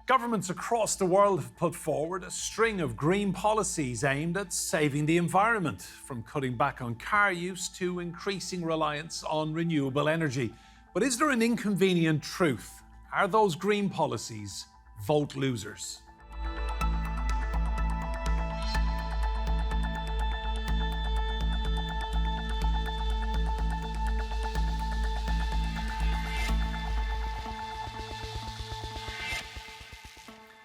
Governments across the world have put forward a string of green policies aimed at saving the environment, from cutting back on car use to increasing reliance on renewable energy. But is there an inconvenient truth? Are those green policies vote losers?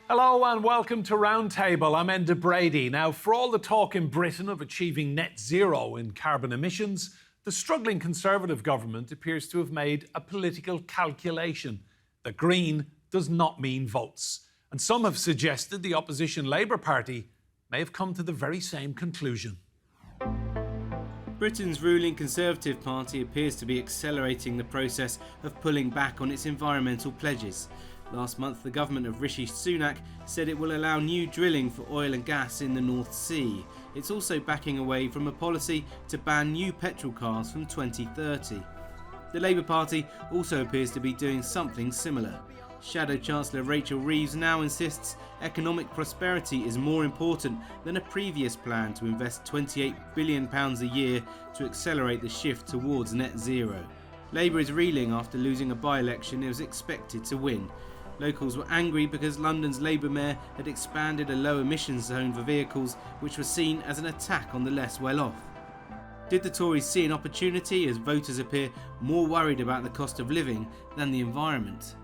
Hello and welcome to Roundtable. I'm Enda Brady. Now, for all the talk in Britain of achieving net zero in carbon emissions, the struggling Conservative government appears to have made a political calculation that green does not mean votes. And some have suggested the opposition Labour Party may have come to the very same conclusion. Britain's ruling Conservative Party appears to be accelerating the process of pulling back on its environmental pledges. Last month, the government of Rishi Sunak said it will allow new drilling for oil and gas in the North Sea. It's also backing away from a policy to ban new petrol cars from 2030. The Labour Party also appears to be doing something similar. Shadow Chancellor Rachel Reeves now insists economic prosperity is more important than a previous plan to invest £28 billion a year to accelerate the shift towards net zero. Labour is reeling after losing a by-election it was expected to win. Locals were angry because London's Labour mayor had expanded a low emissions zone for vehicles, which was seen as an attack on the less well-off. Did the Tories see an opportunity as voters appear more worried about the cost of living than the environment?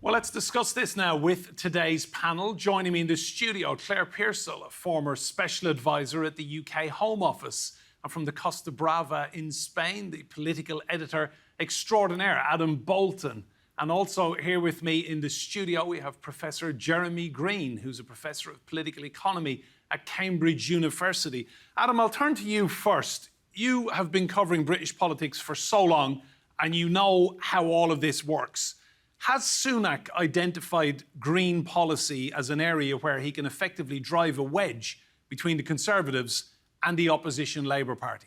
Well, let's discuss this now with today's panel. Joining me in the studio, Claire Pearsall, a former special advisor at the UK Home Office, and from the Costa Brava in Spain, the political editor extraordinaire, Adam Bolton. And also here with me in the studio, we have Professor Jeremy Green, who's a professor of political economy at Cambridge University. Adam, I'll turn to you first. You have been covering British politics for so long, and you know how all of this works. Has Sunak identified green policy as an area where he can effectively drive a wedge between the Conservatives and the opposition Labour Party?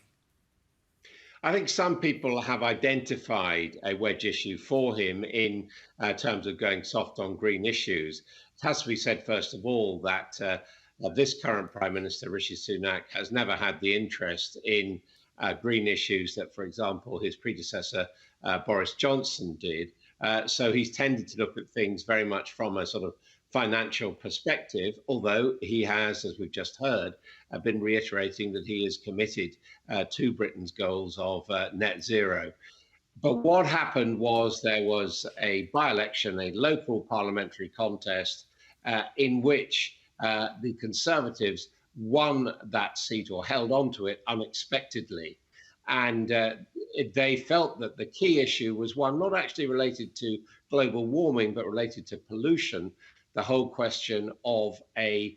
I think some people have identified a wedge issue for him in terms of going soft on green issues. It has to be said, first of all, that this current Prime Minister, Rishi Sunak, has never had the interest in green issues that, for example, his predecessor, Boris Johnson, did. So he's tended to look at things very much from a sort of financial perspective, although he has, as we've just heard, been reiterating that he is committed to Britain's goals of net zero. But what happened was there was a by-election, a local parliamentary contest in which the Conservatives won that seat or held on to it unexpectedly. And they felt that the key issue was one not actually related to global warming, but related to pollution. The whole question of a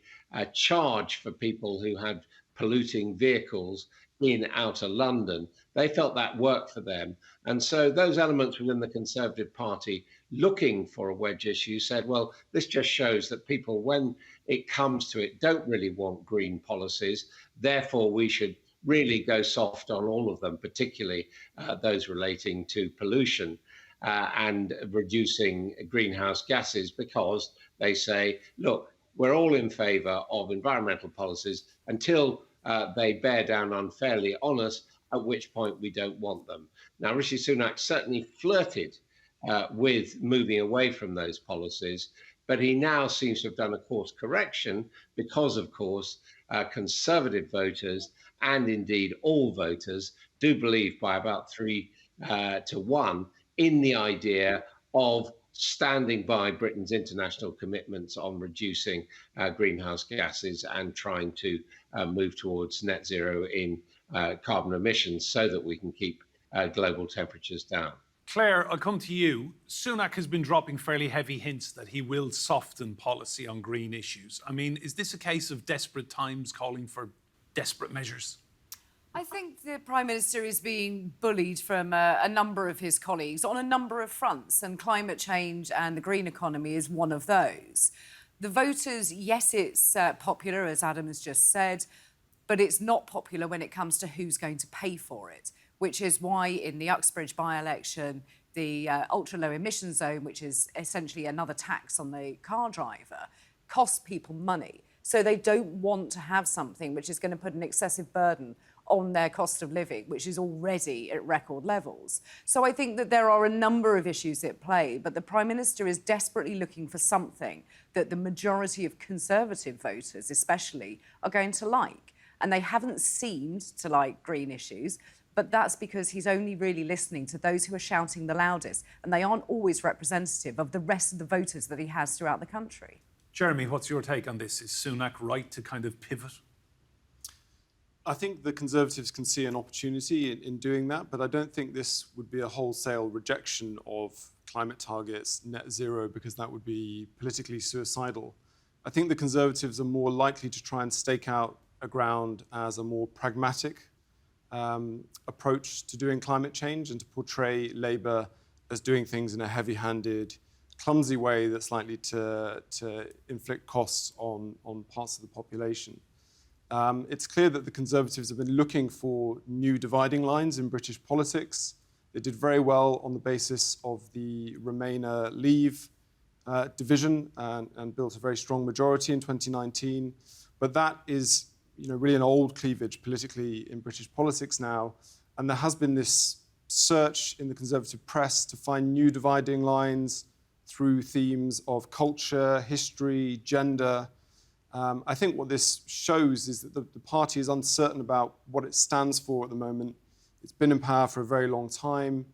charge for people who had polluting vehicles in outer London. They felt that worked for them. And so those elements within the Conservative Party looking for a wedge issue said, well, this just shows that people, when it comes to it, don't really want green policies. Therefore, we should really go soft on all of them, particularly those relating to pollution and reducing greenhouse gases, because they say, look, we're all in favour of environmental policies until they bear down unfairly on us, at which point we don't want them. Now, Rishi Sunak certainly flirted with moving away from those policies, but he now seems to have done a course correction because, of course, Conservative voters and indeed all voters do believe by about 3 to 1 in the idea of standing by Britain's international commitments on reducing greenhouse gases and trying to move towards net zero in carbon emissions so that we can keep global temperatures down. Claire, I'll come to you. Sunak has been dropping fairly heavy hints that he will soften policy on green issues. I mean, is this a case of desperate times calling for desperate measures? I think the Prime Minister is being bullied from a number of his colleagues on a number of fronts, and climate change and the green economy is one of those. The voters, yes, it's popular, as Adam has just said, but it's not popular when it comes to who's going to pay for it, which is why in the Uxbridge by-election, the ultra low emission zone, which is essentially another tax on the car driver, costs people money. So they don't want to have something which is going to put an excessive burden on their cost of living, which is already at record levels. So I think that there are a number of issues at play, but the Prime Minister is desperately looking for something that the majority of Conservative voters, especially, are going to like. And they haven't seemed to like green issues, but that's because he's only really listening to those who are shouting the loudest, and they aren't always representative of the rest of the voters that he has throughout the country. Jeremy, what's your take on this? Is Sunak right to kind of pivot? I think the Conservatives can see an opportunity in doing that, but I don't think this would be a wholesale rejection of climate targets, net zero, because that would be politically suicidal. I think the Conservatives are more likely to try and stake out a ground as a more pragmatic approach to doing climate change and to portray Labour as doing things in a heavy-handed, clumsy way that's likely to inflict costs on parts of the population. It's clear that the Conservatives have been looking for new dividing lines in British politics. They did very well on the basis of the Remainer-Leave division and built a very strong majority in 2019. But that is really an old cleavage politically in British politics now. And there has been this search in the Conservative press to find new dividing lines through themes of culture, history, gender. I think what this shows is that the party is uncertain about what it stands for at the moment. It's been in power for a very long time.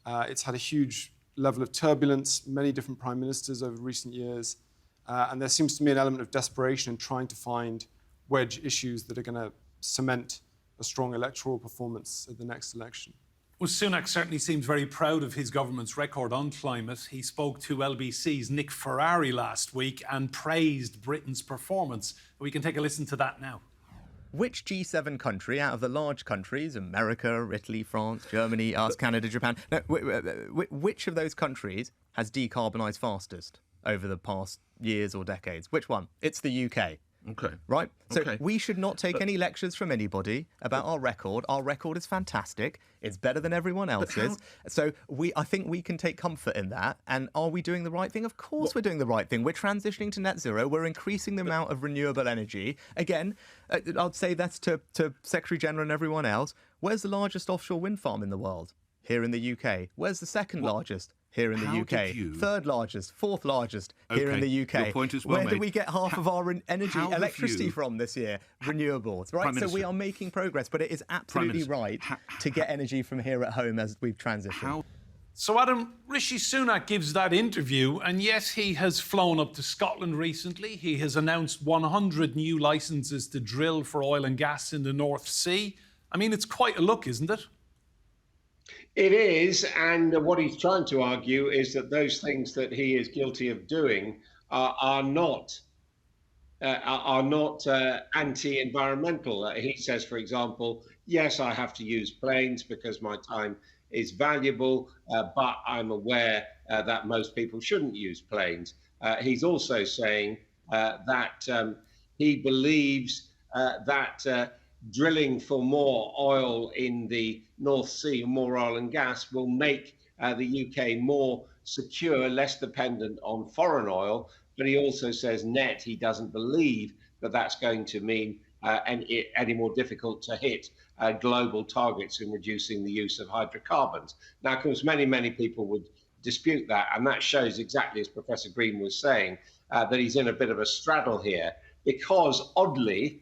It's had a huge level of turbulence, many different prime ministers over recent years. And there seems to be an element of desperation in trying to find wedge issues that are going to cement a strong electoral performance at the next election. Well, Sunak certainly seems very proud of his government's record on climate. He spoke to LBC's Nick Ferrari last week and praised Britain's performance. We can take a listen to that now. Which G7 country out of the large countries, America, Italy, France, Germany, us, Canada, Japan, which of those countries has decarbonised fastest over the past years or decades? Which one? It's the UK. Okay. Right? So Okay. we should not take any lectures from anybody about our record. Our record is fantastic. It's better than everyone else's. So I think we can take comfort in that. And are we doing the right thing? Of course we're doing the right thing. We're transitioning to net zero. We're increasing the amount of renewable energy. Again, I'd say that's to Secretary General and everyone else. Where's the largest offshore wind farm in the world? Here in the UK. Where's the second largest? Here in the UK. Third largest, fourth largest here in the UK. Your point is well Where made. do we get half of our electricity you- from this year? Renewables, right? Prime So we Minister. are making progress, but it is absolutely Minister, right to get energy from here at home as we've transitioned. So, Adam, Rishi Sunak gives that interview, and yes, he has flown up to Scotland recently. He has announced 100 new licences to drill for oil and gas in the North Sea. I mean, it's quite a look, isn't it? It is, and what he's trying to argue is that those things that he is guilty of doing are not anti-environmental. He says, for example, yes, I have to use planes because my time is valuable, but I'm aware that most people shouldn't use planes. He's also saying that he believes that drilling for more oil in the North Sea, more oil and gas, will make the UK more secure, less dependent on foreign oil. But he also says he doesn't believe that that's going to mean any more difficult to hit global targets in reducing the use of hydrocarbons. Now, of course, many people would dispute that. And that shows exactly, as Professor Green was saying, that he's in a bit of a straddle here, because oddly,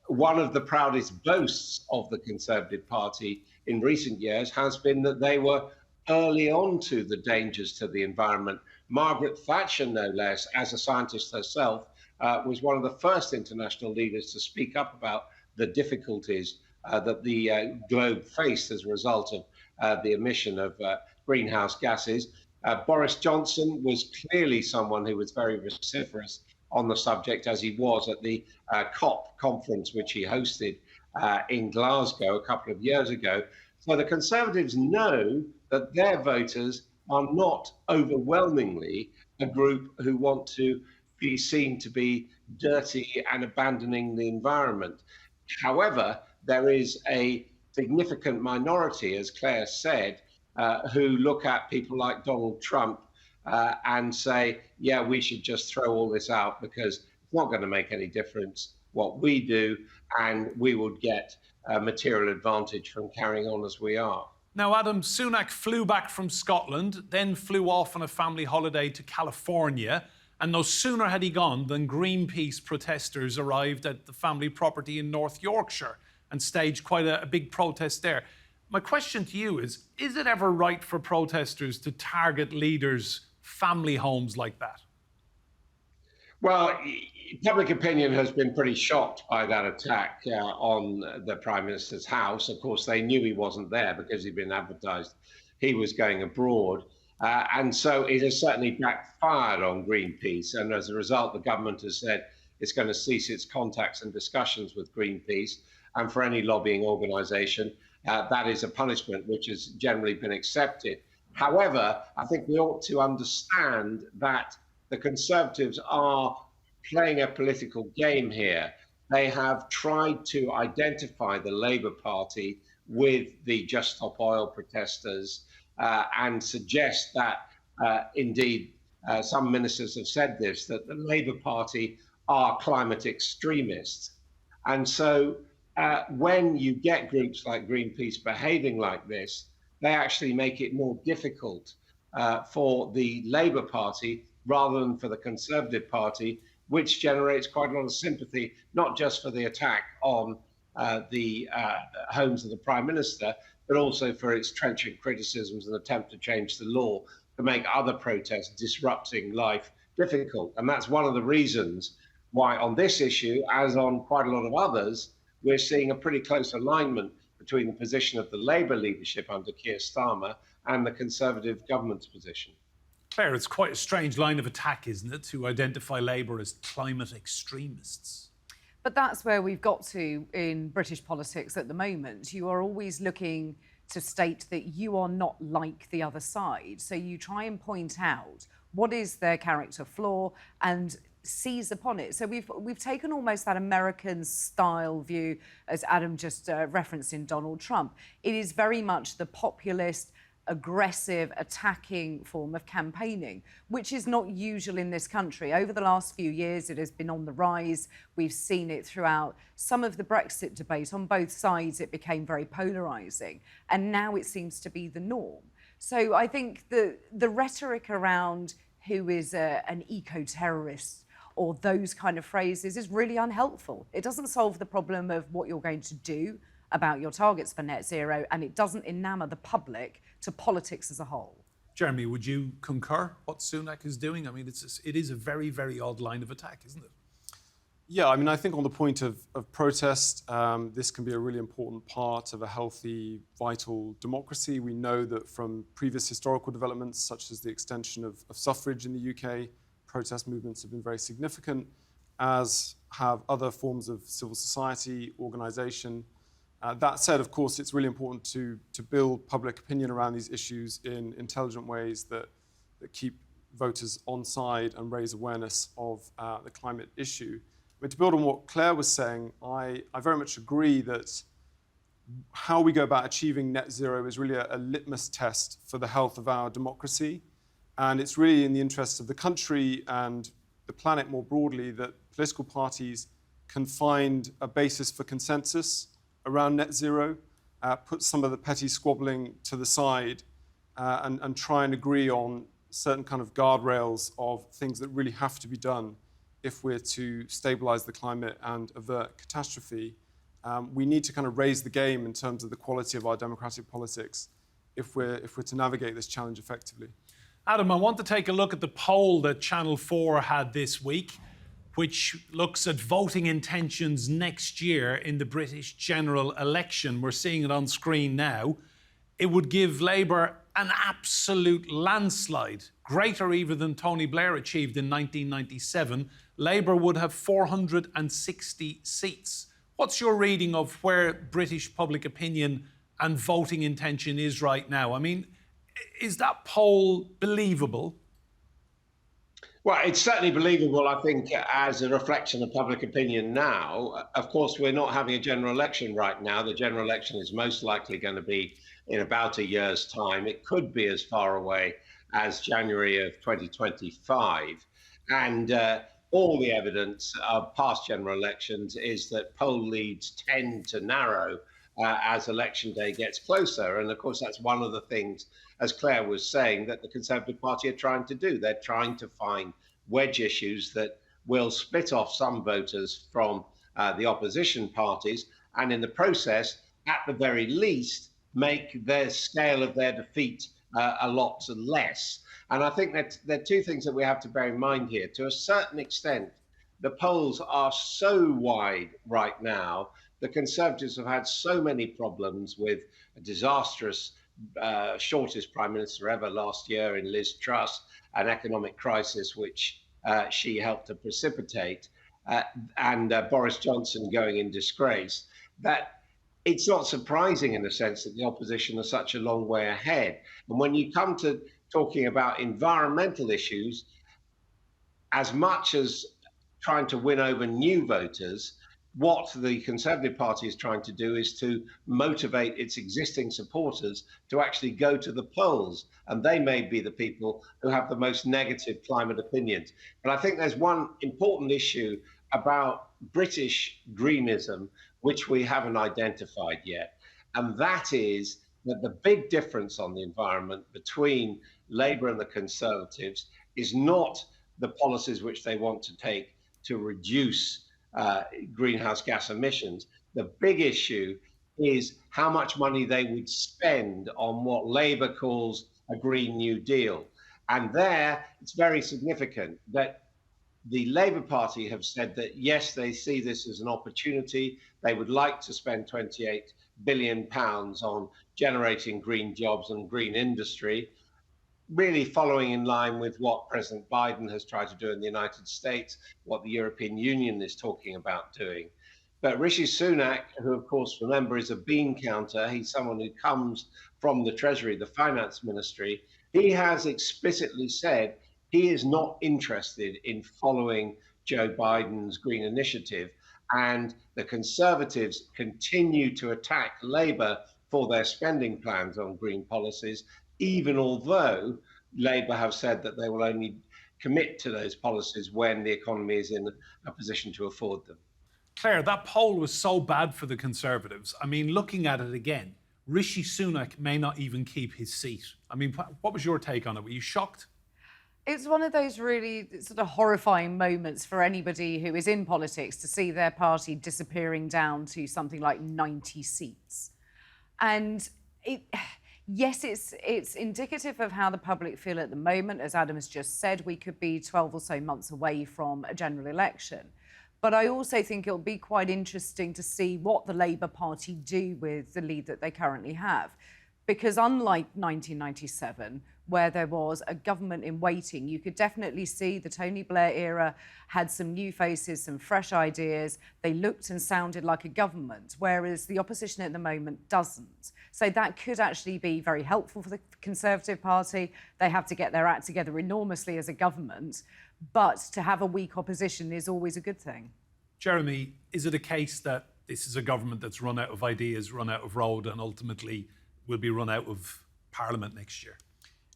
one of the proudest boasts of the Conservative Party in recent years has been that they were early on to the dangers to the environment. Margaret Thatcher, no less, as a scientist herself, was one of the first international leaders to speak up about the difficulties that the globe faced as a result of the emission of greenhouse gases. Boris Johnson was clearly someone who was very vociferous on the subject, as he was at the COP conference, which he hosted in Glasgow a couple of years ago. So the Conservatives know that their voters are not overwhelmingly a group who want to be seen to be dirty and abandoning the environment. However, there is a significant minority, as Claire said, who look at people like Donald Trump and say, yeah, we should just throw all this out because it's not going to make any difference what we do, and we would get a material advantage from carrying on as we are. Now, Adam, Sunak flew back from Scotland, then flew off on a family holiday to California. And no sooner had he gone than Greenpeace protesters arrived at the family property in North Yorkshire and staged quite a big protest there. My question to you is it ever right for protesters to target leaders' family homes like that? Well, public opinion has been pretty shocked by that attack on the Prime Minister's house. Of course, they knew he wasn't there because he'd been advertised he was going abroad. And so it has certainly backfired on Greenpeace. And as a result, the government has said it's going to cease its contacts and discussions with Greenpeace. And for any lobbying organisation, that is a punishment which has generally been accepted. However, I think we ought to understand that the Conservatives are playing a political game here. They have tried to identify the Labour Party with the Just Stop Oil protesters and suggest that, indeed, some ministers have said this, that the Labour Party are climate extremists. And so when you get groups like Greenpeace behaving like this, they actually make it more difficult for the Labour Party rather than for the Conservative Party, which generates quite a lot of sympathy, not just for the attack on the homes of the Prime Minister, but also for its trenchant criticisms and attempt to change the law to make other protests disrupting life difficult. And that's one of the reasons why on this issue, as on quite a lot of others, we're seeing a pretty close alignment between the position of the Labour leadership under Keir Starmer and the Conservative government's position. Claire, it's quite a strange line of attack, isn't it, to identify Labour as climate extremists? But that's where we've got to in British politics at the moment. You are always looking to state that you are not like the other side. So you try and point out what is their character flaw and seize upon it. So we've taken almost that American style view, as Adam just referenced in Donald Trump. It is very much the populist, aggressive, attacking form of campaigning, which is not usual in this country. Over the last few years, it has been on the rise. We've seen it throughout some of the Brexit debate. On both sides, it became very polarising. And now it seems to be the norm. So I think the rhetoric around who is an eco-terrorist or those kind of phrases is really unhelpful. It doesn't solve the problem of what you're going to do about your targets for net zero, and it doesn't enamour the public to politics as a whole. Jeremy, would you concur what Sunak is doing? I mean, it is a very, very odd line of attack, isn't it? Yeah, I mean, I think on the point of protest, this can be a really important part of a healthy, vital democracy. We know that from previous historical developments, such as the extension of suffrage in the UK, protest movements have been very significant, as have other forms of civil society organisation. That said, of course, it's really important to build public opinion around these issues in intelligent ways that keep voters on side and raise awareness of the climate issue. But to build on what Claire was saying, I very much agree that how we go about achieving net zero is really a litmus test for the health of our democracy. And it's really in the interests of the country and the planet more broadly that political parties can find a basis for consensus around net zero, put some of the petty squabbling to the side and try and agree on certain kind of guardrails of things that really have to be done if we're to stabilize the climate and avert catastrophe. We need to kind of raise the game in terms of the quality of our democratic politics if we're to navigate this challenge effectively. Adam, I want to take a look at the poll that Channel 4 had this week, which looks at voting intentions next year in the British general election. We're seeing it on screen now. It would give Labour an absolute landslide, greater even than Tony Blair achieved in 1997. Labour would have 460 seats. What's your reading of where British public opinion and voting intention is right now? I mean, is that poll believable? Well, it's certainly believable, I think, as a reflection of public opinion now. Of course, we're not having a general election right now. The general election is most likely going to be in about a year's time. It could be as far away as January of 2025. And all the evidence of past general elections is that poll leads tend to narrow as election day gets closer. And of course, that's one of the things, as Claire was saying, that the Conservative Party are trying to do. They're trying to find wedge issues that will split off some voters from the opposition parties, and in the process, at the very least, make their scale of their defeat a lot less. And I think that there are two things that we have to bear in mind here. To a certain extent, the polls are so wide right now. The Conservatives have had so many problems with a disastrous, shortest Prime Minister ever last year in Liz Truss, an economic crisis which she helped to precipitate, and Boris Johnson going in disgrace, that it's not surprising in the sense that the opposition are such a long way ahead. And when you come to talking about environmental issues, as much as trying to win over new voters, what the Conservative Party is trying to do is to motivate its existing supporters to actually go to the polls. And they may be the people who have the most negative climate opinions. But I think there's one important issue about British Greenism, which we haven't identified yet. And that is that the big difference on the environment between Labour and the Conservatives is not the policies which they want to take to reduce greenhouse gas emissions. The big issue is how much money they would spend on what Labour calls a Green New Deal. And there, it's very significant that the Labour Party have said that, yes, they see this as an opportunity. They would like to spend £28 billion on generating green jobs and green industry, really following in line with what President Biden has tried to do in the United States, what the European Union is talking about doing. But Rishi Sunak, who, of course, remember, is a bean counter, he's someone who comes from the Treasury, the Finance Ministry, he has explicitly said he is not interested in following Joe Biden's Green Initiative. And the Conservatives continue to attack Labour for their spending plans on green policies, even although Labour have said that they will only commit to those policies when the economy is in a position to afford them. Claire, that poll was so bad for the Conservatives. I mean, looking at it again, Rishi Sunak may not even keep his seat. I mean, what was your take on it? Were you shocked? It's one of those really sort of horrifying moments for anybody who is in politics to see their party disappearing down to something like 90 seats. And yes, it's indicative of how the public feel at the moment. As Adam has just said, we could be 12 or so months away from a general election. But I also think it'll be quite interesting to see what the Labour Party do with the lead that they currently have. Because unlike 1997, where there was a government in waiting, you could definitely see the Tony Blair era had some new faces, some fresh ideas. They looked and sounded like a government, whereas the opposition at the moment doesn't. So that could actually be very helpful for the Conservative Party. They have to get their act together enormously as a government, but to have a weak opposition is always a good thing. Jeremy, is it a case that this is a government that's run out of ideas, run out of road, and ultimately will be run out of Parliament next year?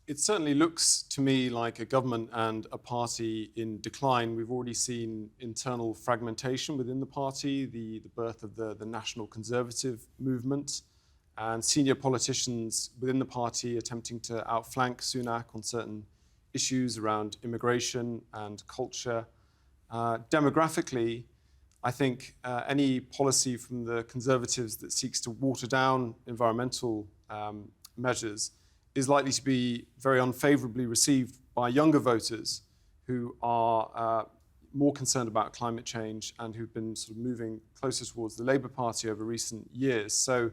It certainly looks to me like a government and a party in decline. We've already seen internal fragmentation within the party, the birth of the National Conservative movement, and senior politicians within the party attempting to outflank Sunak on certain issues around immigration and culture. Demographically, I think any policy from the Conservatives that seeks to water down environmental measures is likely to be very unfavourably received by younger voters who are more concerned about climate change and who've been sort of moving closer towards the Labour Party over recent years. So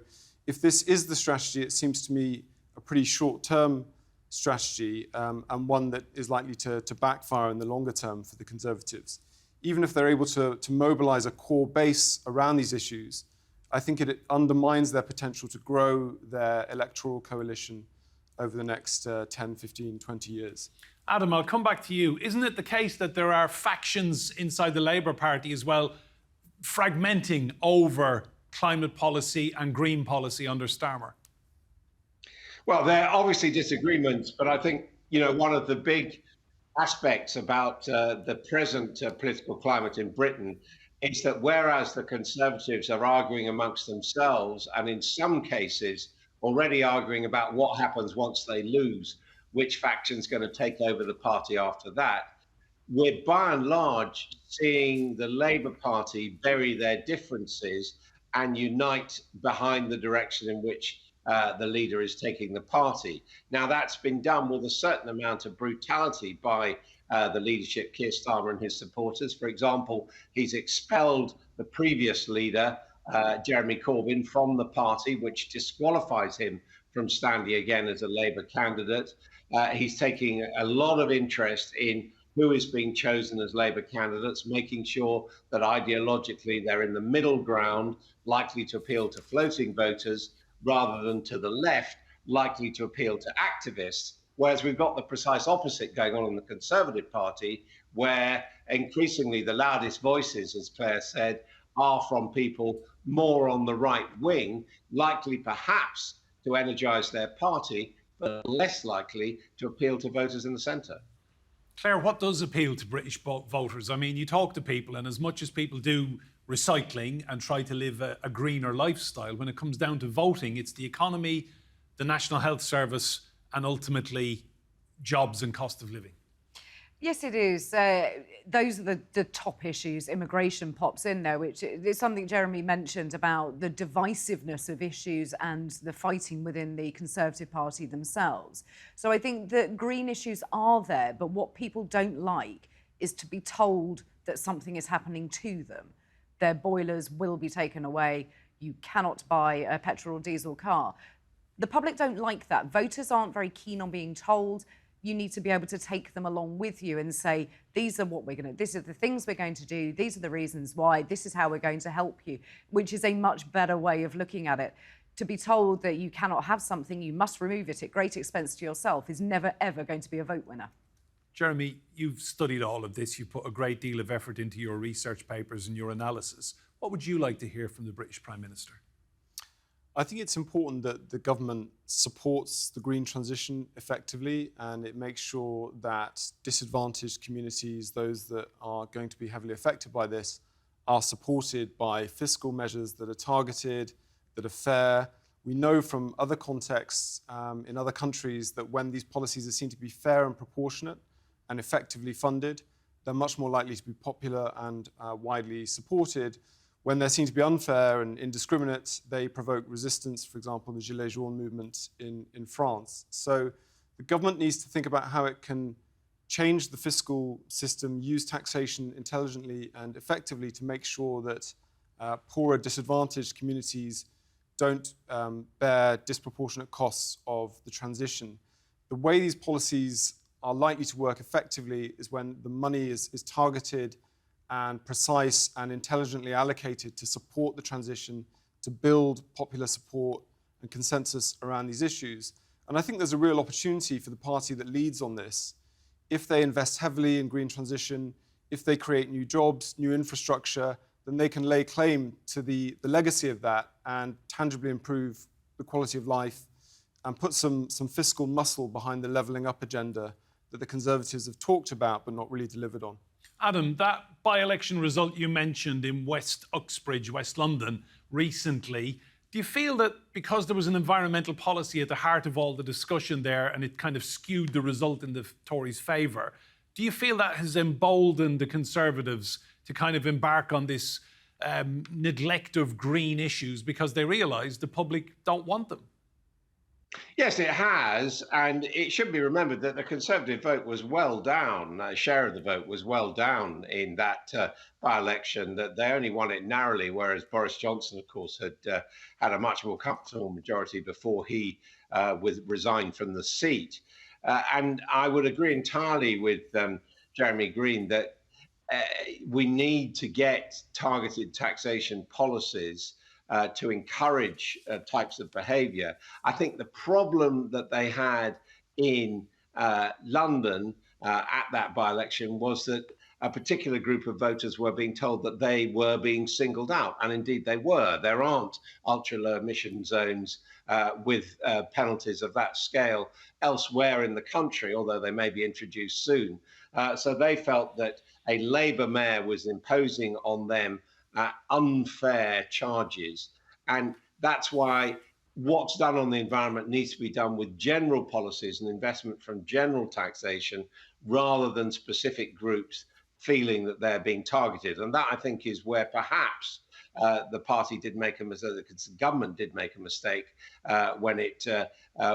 if this is the strategy, it seems to me a pretty short-term strategy and one that is likely to backfire in the longer term for the Conservatives. Even if they're able to mobilise a core base around these issues, I think it undermines their potential to grow their electoral coalition over the next 10, 15, 20 years. Adam, I'll come back to you. Isn't it the case that there are factions inside the Labour Party as well fragmenting over climate policy and green policy under Starmer? Well, there are obviously disagreements, but I think, one of the big aspects about the present political climate in Britain is that whereas the Conservatives are arguing amongst themselves, and in some cases already arguing about what happens once they lose, which faction's going to take over the party after that, we're by and large seeing the Labour Party bury their differences and unite behind the direction in which the leader is taking the party. Now, that's been done with a certain amount of brutality by the leadership, Keir Starmer and his supporters. For example, he's expelled the previous leader, Jeremy Corbyn, from the party, which disqualifies him from standing again as a Labour candidate. He's taking a lot of interest in who is being chosen as Labour candidates, making sure that ideologically they're in the middle ground, likely to appeal to floating voters, rather than to the left, likely to appeal to activists. Whereas we've got the precise opposite going on in the Conservative Party, where increasingly the loudest voices, as Claire said, are from people more on the right wing, likely perhaps to energise their party, but less likely to appeal to voters in the centre. Claire, what does appeal to British voters? I mean, you talk to people, and as much as people do recycling and try to live a greener lifestyle, when it comes down to voting, it's the economy, the National Health Service, and ultimately jobs and cost of living. Yes, it is. Those are the top issues. Immigration pops in there, which is something Jeremy mentioned about the divisiveness of issues and the fighting within the Conservative Party themselves. So I think that green issues are there, but what people don't like is to be told that something is happening to them. Their boilers will be taken away. You cannot buy a petrol or diesel car. The public don't like that. Voters aren't very keen on being told. You need to be able to take them along with you and say, these are these are the things we're going to do. These are the reasons why. This is how we're going to help you, which is a much better way of looking at it. To be told that you cannot have something, you must remove it at great expense to yourself is never, ever going to be a vote winner. Jeremy, you've studied all of this. You put a great deal of effort into your research papers and your analysis. What would you like to hear from the British Prime Minister? I think it's important that the government supports the green transition effectively, and it makes sure that disadvantaged communities, those that are going to be heavily affected by this, are supported by fiscal measures that are targeted, that are fair. We know from other contexts in other countries that when these policies are seen to be fair and proportionate and effectively funded, they're much more likely to be popular and widely supported. When they seem to be unfair and indiscriminate, they provoke resistance, for example, the Gilets jaunes movement in France. So the government needs to think about how it can change the fiscal system, use taxation intelligently and effectively to make sure that poorer, disadvantaged communities don't bear disproportionate costs of the transition. The way these policies are likely to work effectively is when the money is targeted and precise and intelligently allocated to support the transition, to build popular support and consensus around these issues. And I think there's a real opportunity for the party that leads on this. If they invest heavily in green transition, if they create new jobs, new infrastructure, then they can lay claim to the legacy of that and tangibly improve the quality of life and put some fiscal muscle behind the levelling up agenda that the Conservatives have talked about but not really delivered on. Adam, that by-election result you mentioned in West Uxbridge, West London, recently, do you feel that because there was an environmental policy at the heart of all the discussion there and it kind of skewed the result in the Tories' favour, do you feel that has emboldened the Conservatives to kind of embark on this neglect of green issues because they realise the public don't want them? Yes, it has, and it should be remembered that the Conservative vote was well down, share of the vote was well down in that by-election, that they only won it narrowly, whereas Boris Johnson, of course, had a much more comfortable majority before he resigned from the seat. And I would agree entirely with Jeremy Green that we need to get targeted taxation policies to encourage types of behaviour. I think the problem that they had in London at that by-election was that a particular group of voters were being told that they were being singled out. And indeed they were. There aren't ultra low emission zones with penalties of that scale elsewhere in the country, although they may be introduced soon. So they felt that a Labour mayor was imposing on them unfair charges. And that's why what's done on the environment needs to be done with general policies and investment from general taxation rather than specific groups feeling that they're being targeted. And that, I think, is where perhaps the party did make a mistake, the government did make a mistake when it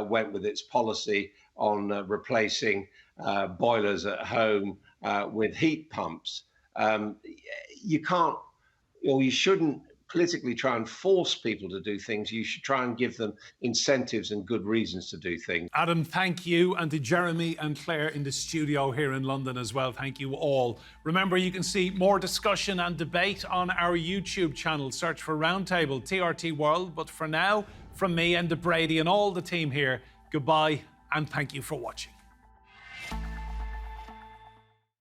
went with its policy on replacing boilers at home with heat pumps. You can't, or you shouldn't politically try and force people to do things. You should try and give them incentives and good reasons to do things. Adam, thank you. And to Jeremy and Claire in the studio here in London as well, thank you all. Remember, you can see more discussion and debate on our YouTube channel. Search for Roundtable TRT World. But for now, from me and Brady and all the team here, goodbye and thank you for watching.